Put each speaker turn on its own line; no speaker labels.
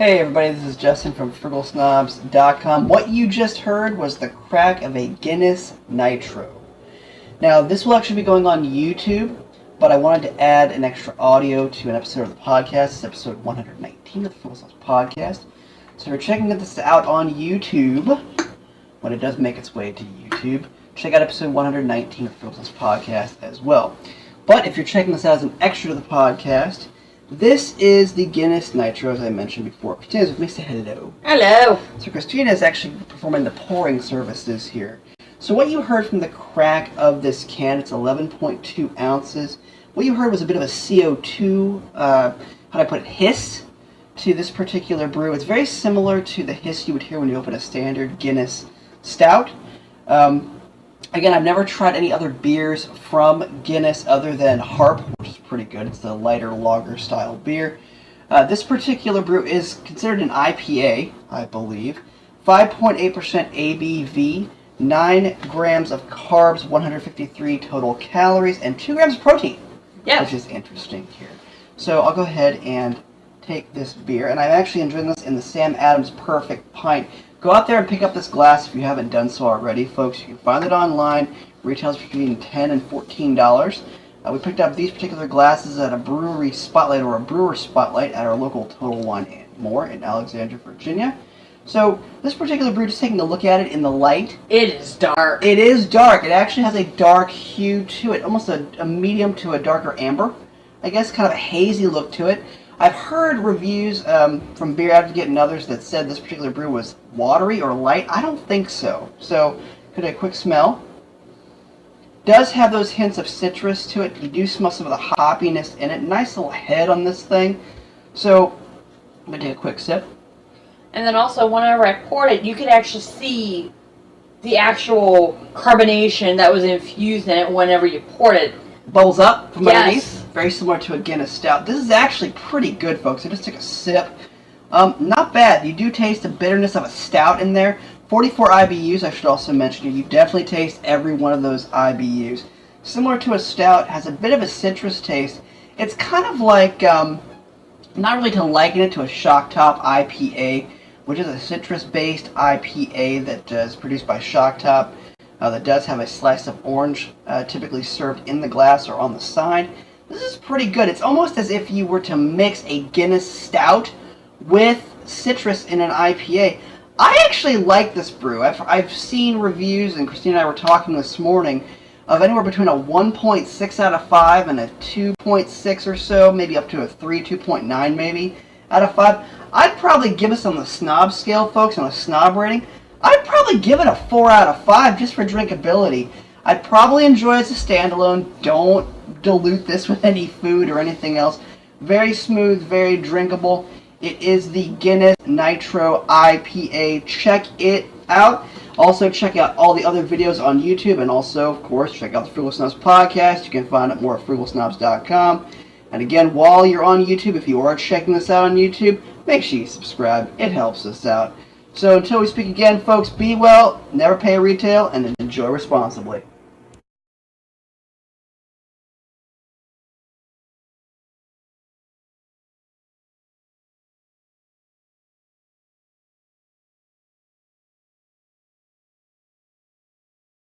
Hey everybody, this is Justin from FrugalSnobs.com. What you just heard was the crack of a Guinness Nitro. Now, this will actually be going on YouTube, but I wanted to add an extra audio to an episode of the podcast. It's episode 119 of the Frugal Snobs podcast. So if you're checking this out on YouTube, when it does make its way to YouTube, check out episode 119 of the Frugal Snobs podcast as well. But if you're checking this out as an extra to the podcast, this is the Guinness Nitro, as I mentioned before. Christina's with me. Say hello.
Hello.
So Christina is actually performing the pouring services here. So what you heard from the crack of this can, it's 11.2 ounces. What you heard was a bit of a CO2, how do I put it, hiss to this particular brew. It's very similar to the hiss you would hear when you open a standard Guinness Stout. Again, I've never tried any other beers from Guinness other than Harp, which is pretty good. It's the lighter lager style beer. This particular brew is considered an IPA, I believe. 5.8% ABV, 9 grams of carbs, 153 total calories, and 2 grams of protein, which is interesting here. So I'll go ahead and take this beer, and I'm actually enjoying this in the Sam Adams Perfect Pint. Go out there and pick up this glass if you haven't done so already, folks. You can find it online. Retails between $10 and $14. We picked up these particular glasses at a brewery spotlight or a brewer spotlight at our local Total Wine and More in Alexandria, Virginia. So this particular brew, just taking a look at it in the light.
It is dark.
It is dark. It actually has a dark hue to it, almost a medium to a darker amber. I guess kind of a hazy look to it. I've heard reviews from Beer Advocate and others that said this particular brew was watery or light. I don't think so. So, could a quick smell. Does have those hints of citrus to it. You do smell some of the hoppiness in it. Nice little head on this thing. So, I'm going to take a quick sip.
And then also, whenever I poured it, you could actually see the actual carbonation that was infused in it whenever you poured it.
Bubbles up from underneath. Very similar to a Guinness Stout. This is actually pretty good, folks. I just took a sip. Not bad. You do taste the bitterness of a stout in there. 44 IBUs, I should also mention. You definitely taste every one of those IBUs. Similar to a stout, has a bit of a citrus taste. It's kind of like, not really to liken it to a Shock Top IPA, which is a citrus-based IPA that is produced by Shock Top. That does have a slice of orange typically served in the glass or on the side. This is pretty good. It's almost as if you were to mix a Guinness Stout with citrus in an IPA. I actually like this brew. I've seen reviews, and Christina and I were talking this morning, of anywhere between a 1.6 out of 5 and a 2.6 or so, maybe up to a 3, 2.9 maybe out of 5. I'd probably give us on the snob scale, folks, on a snob rating, I'd probably give it a 4 out of 5 just for drinkability. I'd probably enjoy it as a standalone. Don't dilute this with any food or anything else. Very smooth, very drinkable. It is the Guinness Nitro IPA. Check it out. Also, check out all the other videos on YouTube, and also, of course, check out the Frugal Snobs podcast. You can find out more at FrugalSnobs.com. And again, while you're on YouTube, if you are checking this out on YouTube, make sure you subscribe. It helps us out. So until we speak again, folks, be well, never pay retail, and enjoy responsibly.